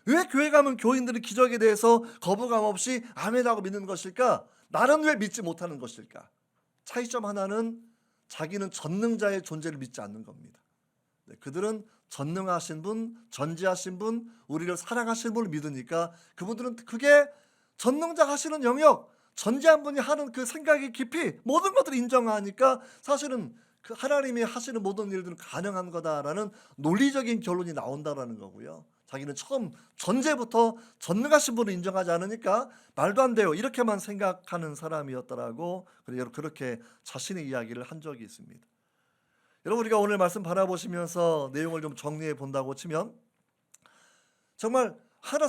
왜 교회 가면 교인들이 기적에 대해서 거부감 없이 아멘하고 믿는 것일까? 나는 왜 믿지 못하는 것일까? 차이점 하나는 자기는 전능자의 존재를 믿지 않는 겁니다. 그들은 전능하신 분, 전지하신 분, 우리를 사랑하시는 분을 믿으니까 그분들은 그게 전능자 하시는 영역, 전지한 분이 하는 그 생각의 깊이 모든 것들을 인정하니까 사실은 그 하나님이 하시는 모든 일들은 가능한 거다라는 논리적인 결론이 나온다라는 거고요. 자기는 처음 전제부터 전능하신 분을 인정하지 않으니까 말도 안 돼요 이렇게만 생각하는 사람이었더라고. 그렇게 자신의 이야기를 한 적이 있습니다. 여러분 우리가 오늘 말씀 바라보시면서 내용을 좀 정리해 본다고 치면 정말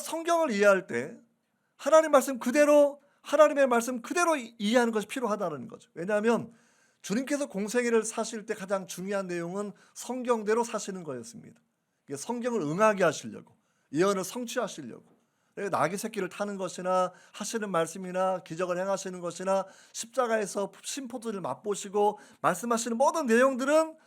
성경을 이해할 때 하나님의 말씀 그대로 이해하는 것이 필요하다는 거죠. 왜냐하면 주님께서 공생애를 사실 때 가장 중요한 내용은 성경대로 사시는 거였습니다. 성경을 응하게 하시려고, 예언을 성취하시려고, 나귀 새끼를 타는 것이나 하시는 말씀이나 기적을 행하시는 것이나 십자가에서 심포도를 맛보시고 말씀하시는 모든 내용들은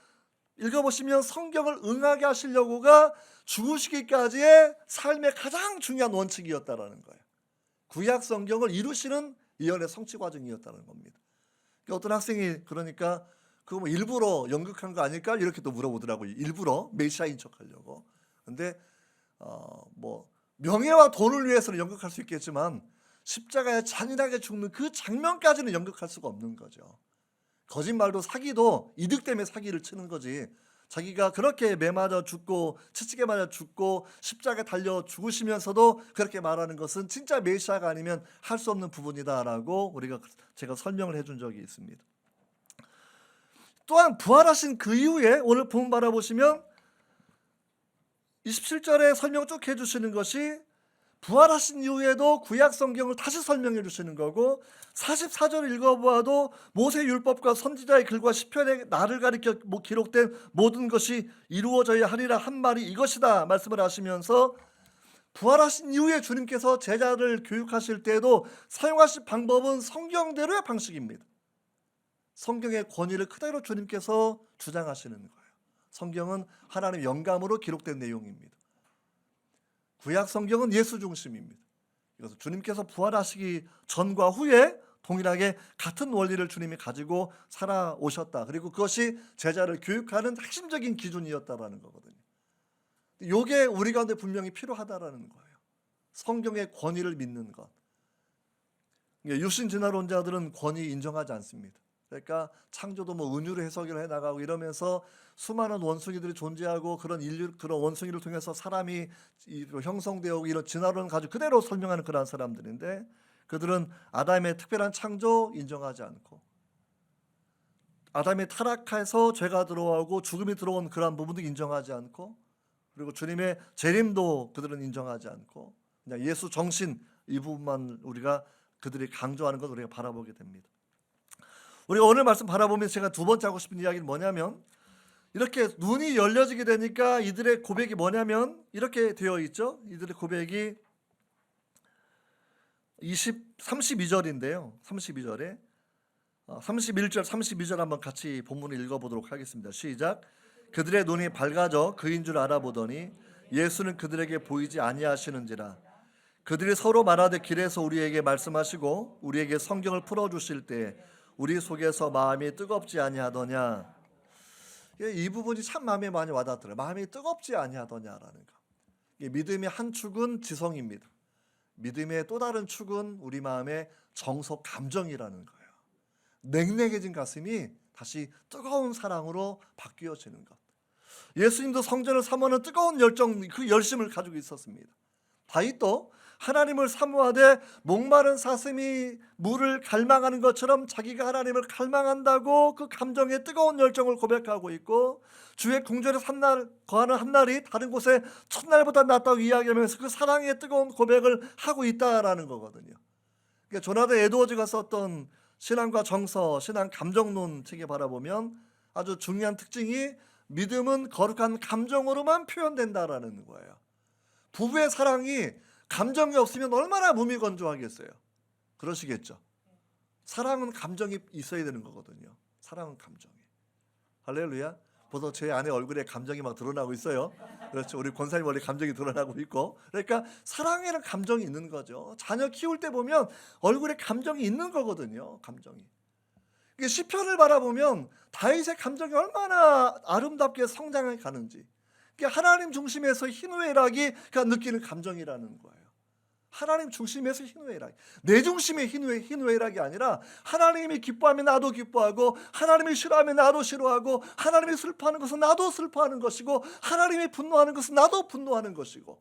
읽어보시면 성경을 응하게 하시려고가 죽으시기까지의 삶의 가장 중요한 원칙이었다라는 거예요. 구약 성경을 이루시는 예언의 성취 과정이었다는 겁니다. 어떤 학생이 그러니까 그거 뭐 일부러 연극한 거 아닐까 이렇게 또 물어보더라고요. 일부러 메시아인 척하려고. 근데 뭐 명예와 돈을 위해서는 연극할 수 있겠지만 십자가에 잔인하게 죽는 그 장면까지는 연극할 수가 없는 거죠. 거짓말도 사기도 이득 때문에 사기를 치는 거지. 자기가 그렇게 매 맞아 죽고 채찍에 맞아 죽고 십자가에 달려 죽으시면서도 그렇게 말하는 것은 진짜 메시아가 아니면 할 수 없는 부분이다라고 제가 설명을 해준 적이 있습니다. 또한 부활하신 그 이후에 오늘 본문 바라보시면 27절에 설명 쭉 해주시는 것이 부활하신 이후에도 구약 성경을 다시 설명해 주시는 거고 44절을 읽어보아도 모세 율법과 선지자의 글과 시편에 나를 가리켜 기록된 모든 것이 이루어져야 하리라 한 말이 이것이다 말씀을 하시면서 부활하신 이후에 주님께서 제자를 교육하실 때에도 사용하실 방법은 성경대로의 방식입니다. 성경의 권위를 그대로 주님께서 주장하시는 거예요. 성경은 하나님의 영감으로 기록된 내용입니다. 구약 성경은 예수 중심입니다. 그래서 주님께서 부활하시기 전과 후에 동일하게 같은 원리를 주님이 가지고 살아오셨다. 그리고 그것이 제자를 교육하는 핵심적인 기준이었다라는 거거든요. 이게 우리 가운데 분명히 필요하다라는 거예요. 성경의 권위를 믿는 것. 유신 진화론자들은 권위 인정하지 않습니다. 그러니까 창조도 뭐 은유로 해석을 해나가고 이러면서 수많은 원숭이들이 존재하고 그런 원숭이를 통해서 사람이 형성되고 이런 진화론을 가지고 그대로 설명하는 그런 사람들인데 그들은 아담의 특별한 창조 인정하지 않고 아담이 타락해서 죄가 들어오고 죽음이 들어온 그러한 부분도 인정하지 않고 그리고 주님의 재림도 그들은 인정하지 않고 그냥 예수 정신 이 부분만 그들이 강조하는 것 우리가 바라보게 됩니다. 우리가 오늘 말씀 바라보면서 제가 두 번째 하고 싶은 이야기는 뭐냐면 이렇게 눈이 열려지게 되니까 이들의 고백이 뭐냐면 이렇게 되어 있죠. 이들의 고백이 32절인데요. 32절에 31절 32절 한번 같이 본문을 읽어보도록 하겠습니다. 시작. 그들의 눈이 밝아져 그인 줄 알아보더니 예수는 그들에게 보이지 아니하시는지라. 그들이 서로 말하되 길에서 우리에게 말씀하시고 우리에게 성경을 풀어주실 때 우리 속에서 마음이 뜨겁지 아니하더냐. 이 부분이 참 마음에 많이 와닿더라고요. 마음이 뜨겁지 아니하더냐라는 거. 믿음의 한 축은 지성입니다. 믿음의 또 다른 축은 우리 마음의 정서 감정이라는 거예요. 냉랭해진 가슴이 다시 뜨거운 사랑으로 바뀌어지는 것. 예수님도 성전을 사모하는 뜨거운 열정, 그 열심을 가지고 있었습니다. 다윗도 하나님을 사모하되 목마른 사슴이 물을 갈망하는 것처럼 자기가 하나님을 갈망한다고 그 감정의 뜨거운 열정을 고백하고 있고, 주의 궁전에 거하는 한날이 다른 곳에 첫날보다 낫다고 이야기하면서 그 사랑의 뜨거운 고백을 하고 있다라는 거거든요. 그러니까 조나단 에드워즈가 썼던 신앙과 정서, 신앙 감정론 책에 바라보면 아주 중요한 특징이 믿음은 거룩한 감정으로만 표현된다라는 거예요. 부부의 사랑이 감정이 없으면 얼마나 무미건조하겠어요. 그러시겠죠. 사랑은 감정이 있어야 되는 거거든요. 사랑은 감정이. 할렐루야. 벌써 제 아내 얼굴에 감정이 막 드러나고 있어요. 그렇죠. 우리 권사님 원래 감정이 드러나고 있고. 그러니까 사랑에는 감정이 있는 거죠. 자녀 키울 때 보면 얼굴에 감정이 있는 거거든요. 감정이. 시편을 바라보면 다윗의 감정이 얼마나 아름답게 성장해 가는지, 하나님 중심에서 희노애락이 느끼는 감정이라는 거예요. 하나님 중심에서 희노애락, 내 중심의 희노애락이 아니라 하나님이 기뻐하면 나도 기뻐하고, 하나님이 싫어하면 나도 싫어하고, 하나님이 슬퍼하는 것은 나도 슬퍼하는 것이고, 하나님이 분노하는 것은 나도 분노하는 것이고,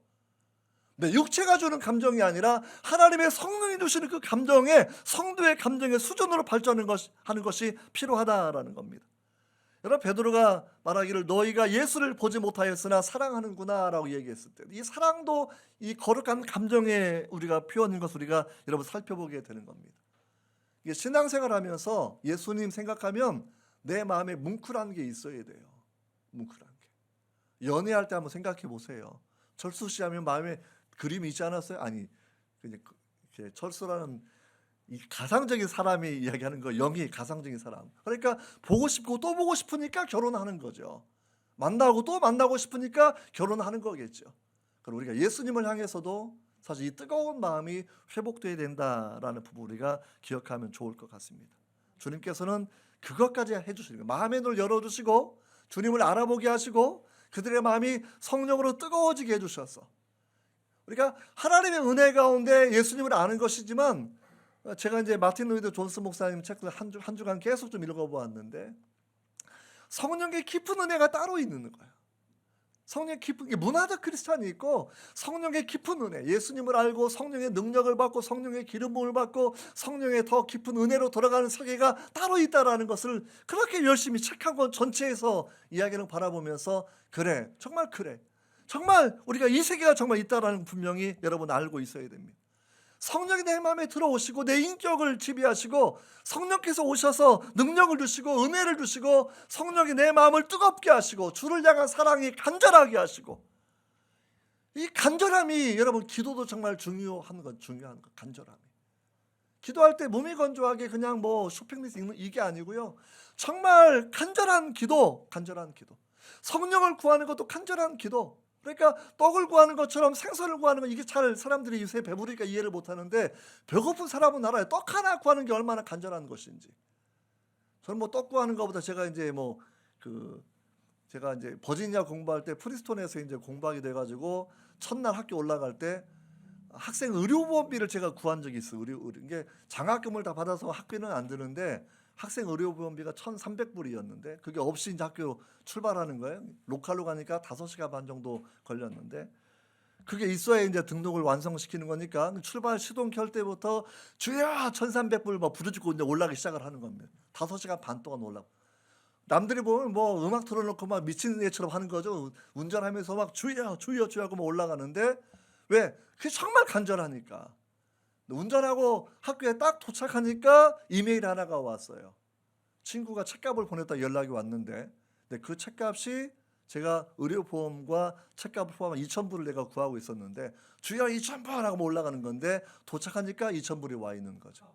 내 육체가 주는 감정이 아니라 하나님의 성령이 주시는 그 감정의, 성도의 감정의 수준으로 발전하는 것이 필요하다라는 겁니다. 여러분, 베드로가 말하기를 너희가 예수를 보지 못하였으나 사랑하는구나 라고 얘기했을 때, 이 사랑도 이 거룩한 감정의 우리가 표현인 것을 우리가 여러분 살펴보게 되는 겁니다. 이게 신앙생활 하면서 예수님 생각하면 내 마음에 뭉클한 게 있어야 돼요. 뭉클한 게. 연애할 때 한번 생각해 보세요. 철수 씨 하면 마음에 그림이 있지 않았어요? 아니, 철수라는 이 가상적인 사람이 이야기하는 거, 영이 가상적인 사람. 그러니까 보고 싶고 또 보고 싶으니까 결혼하는 거죠. 만나고 또 만나고 싶으니까 결혼하는 거겠죠. 그럼 우리가 예수님을 향해서도 사실 이 뜨거운 마음이 회복돼야 된다라는 부분 우리가 기억하면 좋을 것 같습니다. 주님께서는 그것까지 해주시는 거예요. 마음의 눈을 열어주시고 주님을 알아보게 하시고 그들의 마음이 성령으로 뜨거워지게 해주셔서, 우리가 하나님의 은혜 가운데 예수님을 아는 것이지만, 제가 이제 마틴 루이드 존스 목사님 책을 한 주간 계속 좀 읽어보았는데, 성령의 깊은 은혜가 따로 있는 거예요. 성령의 깊은, 문화적 크리스찬이 있고 성령의 깊은 은혜, 예수님을 알고 성령의 능력을 받고 성령의 기름 부음을 받고 성령의 더 깊은 은혜로 돌아가는 세계가 따로 있다라는 것을 그렇게 열심히 책 한 권 전체에서 이야기를 바라보면서, 그래, 정말 그래, 정말 우리가 이 세계가 정말 있다라는 분명히 여러분 알고 있어야 됩니다. 성령이 내 마음에 들어오시고 내 인격을 지배하시고 성령께서 오셔서 능력을 주시고 은혜를 주시고 성령이 내 마음을 뜨겁게 하시고 주를 향한 사랑이 간절하게 하시고, 이 간절함이 여러분 기도도 정말 중요한 것, 간절함이. 기도할 때 몸이 건조하게 그냥 뭐 쇼핑리스트 읽는 이게 아니고요. 정말 간절한 기도. 성령을 구하는 것도 간절한 기도. 그러니까 떡을 구하는 것처럼 생선을 구하는 거, 이게 잘 사람들이 요새 배부르니까 이해를 못하는데, 배고픈 사람은 알아요. 떡 하나 구하는 게 얼마나 간절한 것인지. 저는 뭐 떡 구하는 것보다 제가 이제 버지니아 공부할 때 프리스톤에서 이제 공부하게 돼가지고 첫날 학교 올라갈 때 학생 의료보험비를 제가 구한 적이 있어요. 이게 장학금을 다 받아서 학비는 안 드는데 학생 의료보험비가 1,300불이었는데 그게 없이 이제 학교 출발하는 거예요. 로컬로 가니까 5시간 반 정도 걸렸는데, 그게 있어야 이제 등록을 완성시키는 거니까 출발 시동 켤 때부터 주야 1,300불 막 부르짖고 이제 올라가기 시작을 하는 겁니다. 5시간 반 동안 올라가. 남들이 보면 뭐 음악 틀어놓고 막 미친 애처럼 하는 거죠. 운전하면서 막 주여 하고 막 올라가는데, 왜? 그게 정말 간절하니까. 운전하고 학교에 딱 도착하니까 이메일 하나가 왔어요. 친구가 책값을 보냈다 연락이 왔는데, 그 책값이 제가 의료보험과 책값을 포함한 2,000불을 내가 구하고 있었는데, 주여 2,000불 하고 올라가는 건데 도착하니까 2,000불이 와 있는 거죠.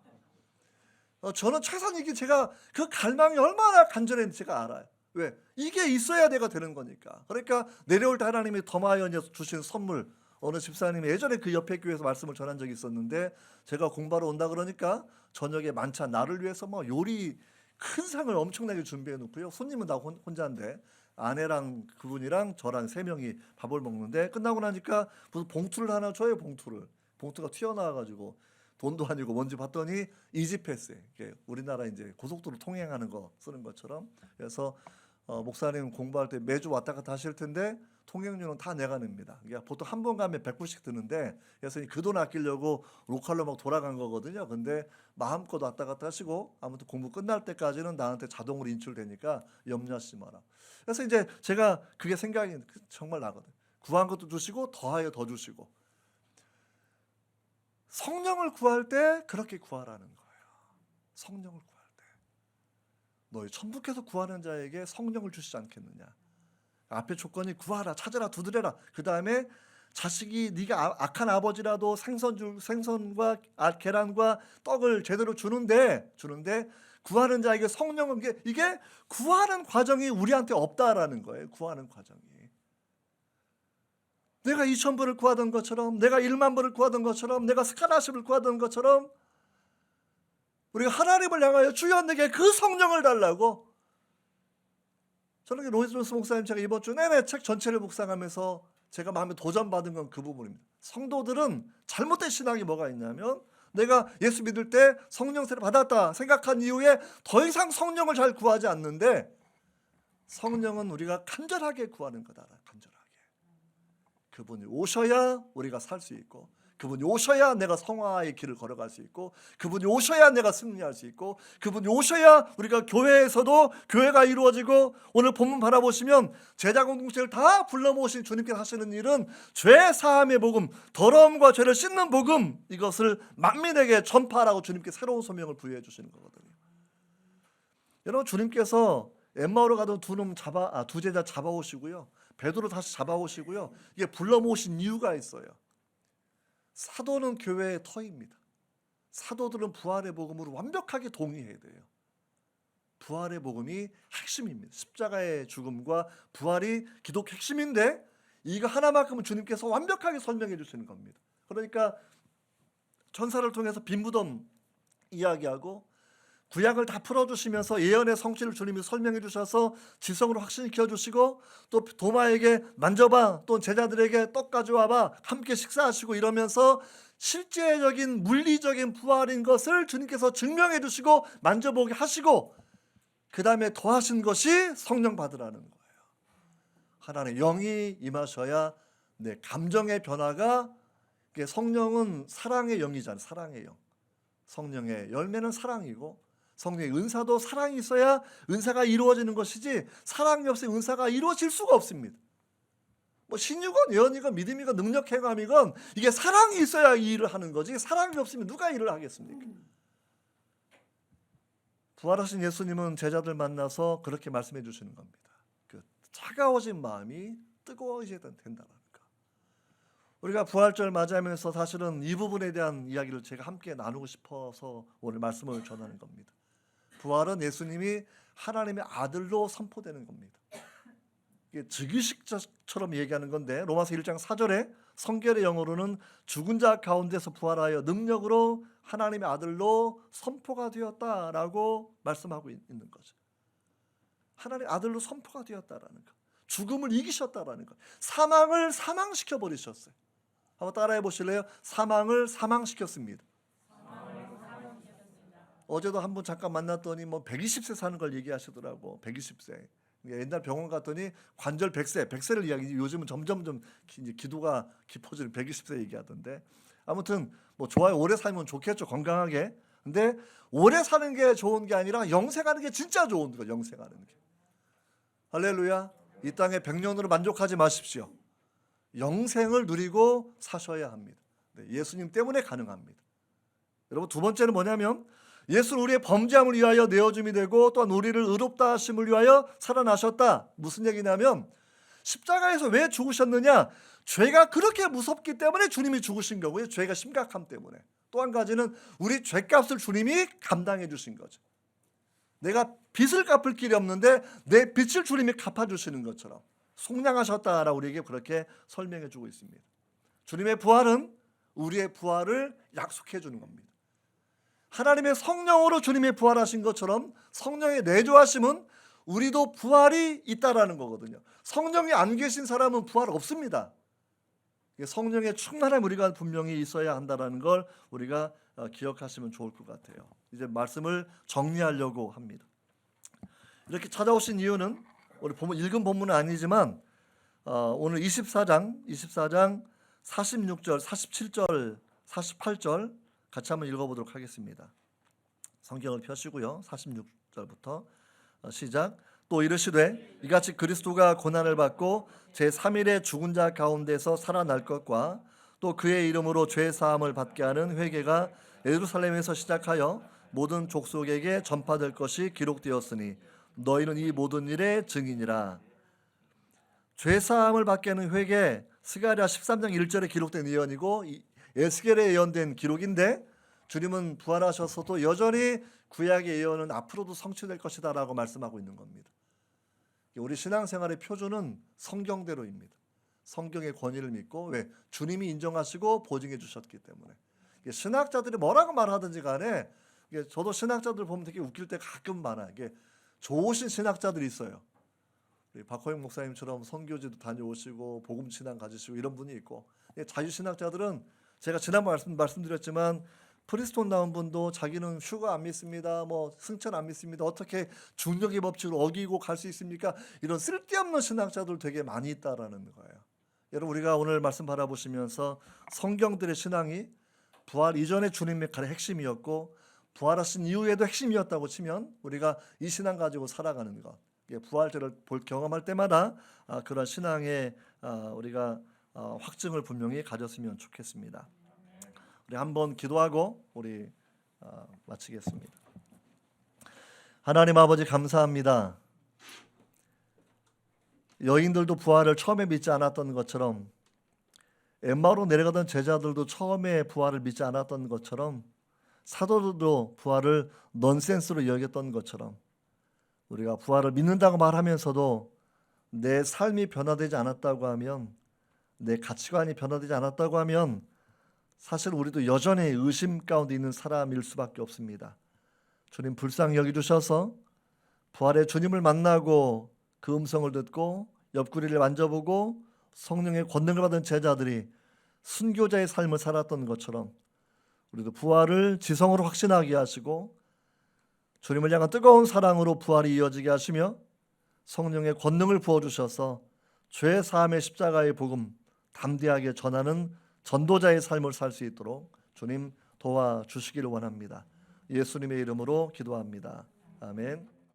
저는 최선이기, 제가 그 갈망이 얼마나 간절했는지 제가 알아요. 왜? 이게 있어야 내가 되는 거니까. 그러니까 내려올 때 하나님이 더마이언에서 주신 선물, 어느 집사님이 예전에 그 옆에 교회에서 말씀을 전한 적이 있었는데, 제가 공부하러 온다 그러니까 저녁에 만찬, 나를 위해서 뭐 요리 큰 상을 엄청나게 준비해 놓고요. 손님은 다 혼자인데 아내랑 그분이랑 저랑 3명이 밥을 먹는데 끝나고 나니까 무슨 봉투를 하나 줘요. 봉투가 튀어나와가지고 돈도 아니고 뭔지 봤더니 이지패스, 우리나라 이제 고속도로 통행하는 거 쓰는 것처럼. 그래서 목사님 공부할 때 매주 왔다 갔다 하실 텐데 통행료는 다 내가 냅니다. 보통 한 번 가면 100불씩 드는데, 그래서 그 돈 아끼려고 로컬로 막 돌아간 거거든요. 근데 마음껏 왔다 갔다 하시고 아무튼 공부 끝날 때까지는 나한테 자동으로 인출되니까 염려하지 마라. 그래서 이제 제가 그게 생각이 정말 나거든요. 구한 것도 주시고 더하여 더 주시고. 성령을 구할 때 그렇게 구하라는 거예요. 성령을 구할 때 너희 천국에서 구하는 자에게 성령을 주시지 않겠느냐. 앞에 조건이 구하라, 찾으라, 두드려라. 그 다음에 자식이 네가 악한 아버지라도 생선과 계란과 떡을 제대로 주는데 구하는 자에게 성령은, 이게 구하는 과정이 우리한테 없다라는 거예요. 구하는 과정이. 내가 2,000불을 구하던 것처럼, 내가 1만 불을 구하던 것처럼, 내가 스카라십을 구하던 것처럼 우리가 하나님을 향하여 주여 내게 그 성령을 달라고. 저는 로이스 존스 목사님 제가 이번 주 내내 책 전체를 묵상하면서 제가 마음에 도전받은 건 그 부분입니다. 성도들은 잘못된 신앙이 뭐가 있냐면, 내가 예수 믿을 때 성령 세례 받았다 생각한 이후에 더 이상 성령을 잘 구하지 않는데, 성령은 우리가 간절하게 구하는 거다. 간절하게. 그분이 오셔야 우리가 살 수 있고, 그분이 오셔야 내가 성화의 길을 걸어갈 수 있고, 그분이 오셔야 내가 승리할 수 있고, 그분이 오셔야 우리가 교회에서도 교회가 이루어지고. 오늘 본문 바라보시면 제자 공동체를 다 불러 모으신 주님께서 하시는 일은 죄 사함의 복음, 더러움과 죄를 씻는 복음, 이것을 만민에게 전파하라고 주님께 새로운 소명을 부여해 주시는 거거든요. 여러분, 주님께서 엠마오로 가던 두 제자 잡아오시고요, 베드로 다시 잡아오시고요, 이게 불러 모으신 이유가 있어요. 사도는 교회의 터입니다. 사도들은 부활의 복음으로 완벽하게 동의해야 돼요. 부활의 복음이 핵심입니다. 십자가의 죽음과 부활이 기독교 핵심인데, 이거 하나만큼은 주님께서 완벽하게 설명해 주시는 겁니다. 그러니까 천사를 통해서 빈 무덤 이야기하고 구약을 다 풀어주시면서 예언의 성취를 주님이 설명해 주셔서 지성으로 확신시켜 주시고, 또 도마에게 만져봐, 또 제자들에게 떡 가져와봐, 함께 식사하시고 이러면서 실제적인 물리적인 부활인 것을 주님께서 증명해 주시고 만져보게 하시고, 그 다음에 더하신 것이 성령 받으라는 거예요. 하나님의 영이 임하셔야 내 감정의 변화가, 성령은 사랑의 영이잖아요. 사랑의 영. 성령의 열매는 사랑이고, 성령의 은사도 사랑이 있어야 은사가 이루어지는 것이지, 사랑이 없으면 은사가 이루어질 수가 없습니다. 뭐 신유건, 예언이건, 믿음이건, 능력 행함이건, 이게 사랑이 있어야 이 일을 하는 거지, 사랑이 없으면 누가 일을 하겠습니까? 부활하신 예수님은 제자들 만나서 그렇게 말씀해 주시는 겁니다. 그 차가워진 마음이 뜨거워져야 된다는 거. 우리가 부활절 맞이하면서 사실은 이 부분에 대한 이야기를 제가 함께 나누고 싶어서 오늘 말씀을 전하는 겁니다. 부활은 예수님이 하나님의 아들로 선포되는 겁니다. 이게 즉위식처럼 얘기하는 건데, 로마서 1장 4절에 성결의 영어로는 죽은 자 가운데서 부활하여 능력으로 하나님의 아들로 선포가 되었다라고 말씀하고 있는 거죠. 하나님의 아들로 선포가 되었다라는 거. 죽음을 이기셨다라는 거. 사망을 사망시켜 버리셨어요. 한번 따라해 보실래요? 사망을 사망시켰습니다. 어제도 한 분 잠깐 만났더니 120세 사는 걸 얘기하시더라고. 120세. 옛날 병원 갔더니 관절 100세를 이야기. 요즘은 점점 기도가 깊어지는 120세 얘기하던데. 아무튼 좋아요. 오래 살면 좋겠죠. 건강하게. 근데 오래 사는 게 좋은 게 아니라 영생하는 게 진짜 좋은 거예요. 영생하는 게. 할렐루야. 이 땅에 100년으로 만족하지 마십시오. 영생을 누리고 사셔야 합니다. 예수님 때문에 가능합니다. 여러분, 두 번째는 뭐냐면, 예수는 우리의 범죄함을 위하여 내어줌이 되고, 또한 우리를 의롭다 하심을 위하여 살아나셨다. 무슨 얘기냐면, 십자가에서 왜 죽으셨느냐? 죄가 그렇게 무섭기 때문에 주님이 죽으신 거고요. 죄가 심각함 때문에. 또 한 가지는 우리 죄값을 주님이 감당해 주신 거죠. 내가 빚을 갚을 길이 없는데 내 빚을 주님이 갚아주시는 것처럼 속량하셨다라고 우리에게 그렇게 설명해 주고 있습니다. 주님의 부활은 우리의 부활을 약속해 주는 겁니다. 하나님의 성령으로 주님이 부활하신 것처럼 성령의 내주하심은 우리도 부활이 있다라는 거거든요. 성령이 안 계신 사람은 부활 없습니다. 성령의 충만함 우리가 분명히 있어야 한다는 걸 우리가 기억하시면 좋을 것 같아요. 이제 말씀을 정리하려고 합니다. 이렇게 찾아오신 이유는 우리 읽은 본문은 아니지만 오늘 24장 46절, 47절, 48절 같이 한번 읽어보도록 하겠습니다. 성경을 펴시고요. 46절부터 시작. 또 이르시되 이같이 그리스도가 고난을 받고 제3일에 죽은 자 가운데서 살아날 것과 또 그의 이름으로 죄 사함을 받게 하는 회개가 예루살렘에서 시작하여 모든 족속에게 전파될 것이 기록되었으니 너희는 이 모든 일의 증인이라. 죄 사함을 받게 하는 회개, 스가랴 13장 1절에 기록된 예언이고 에스겔에 예언된 기록인데 주님은 부활하셔서도 여전히 구약의 예언은 앞으로도 성취될 것이다 라고 말씀하고 있는 겁니다. 우리 신앙생활의 표준은 성경대로입니다. 성경의 권위를 믿고, 왜? 주님이 인정하시고 보증해 주셨기 때문에. 신학자들이 뭐라고 말하든지 간에 저도 신학자들 보면 되게 웃길 때 가끔 많아요. 좋으신 신학자들이 있어요. 우리 박호영 목사님처럼 선교지도 다녀오시고 복음 신앙 가지시고 이런 분이 있고, 자유신학자들은 제가 지난번 말씀드렸지만 프리스톤 나온 분도 자기는 휴가 안 믿습니다. 뭐 승천 안 믿습니다. 어떻게 중력의 법칙을 어기고 갈 수 있습니까? 이런 쓸데없는 신학자들 되게 많이 있다라는 거예요. 여러분, 우리가 오늘 말씀 바라보시면서 성경들의 신앙이 부활 이전의 주님의 가장 핵심이었고 부활하신 이후에도 핵심이었다고 치면 우리가 이 신앙 가지고 살아가는 것, 부활절을 경험할 때마다 그런 신앙의 우리가 확증을 분명히 가졌으면 좋겠습니다. 우리 한번 기도하고 우리 마치겠습니다. 하나님 아버지 감사합니다. 여인들도 부활을 처음에 믿지 않았던 것처럼, 엠마오로 내려가던 제자들도 처음에 부활을 믿지 않았던 것처럼, 사도들도 부활을 넌센스로 여겼던 것처럼, 우리가 부활을 믿는다고 말하면서도 내 삶이 변화되지 않았다고 하면, 내 가치관이 변화되지 않았다고 하면 사실 우리도 여전히 의심 가운데 있는 사람일 수밖에 없습니다. 주님 불쌍히 여겨주셔서 부활의 주님을 만나고 그 음성을 듣고 옆구리를 만져보고 성령의 권능을 받은 제자들이 순교자의 삶을 살았던 것처럼 우리도 부활을 지성으로 확신하게 하시고 주님을 향한 뜨거운 사랑으로 부활이 이어지게 하시며 성령의 권능을 부어주셔서 죄 사함의 십자가의 복음 담대하게 전하는 전도자의 삶을 살 수 있도록 주님 도와주시기를 원합니다. 예수님의 이름으로 기도합니다. 아멘.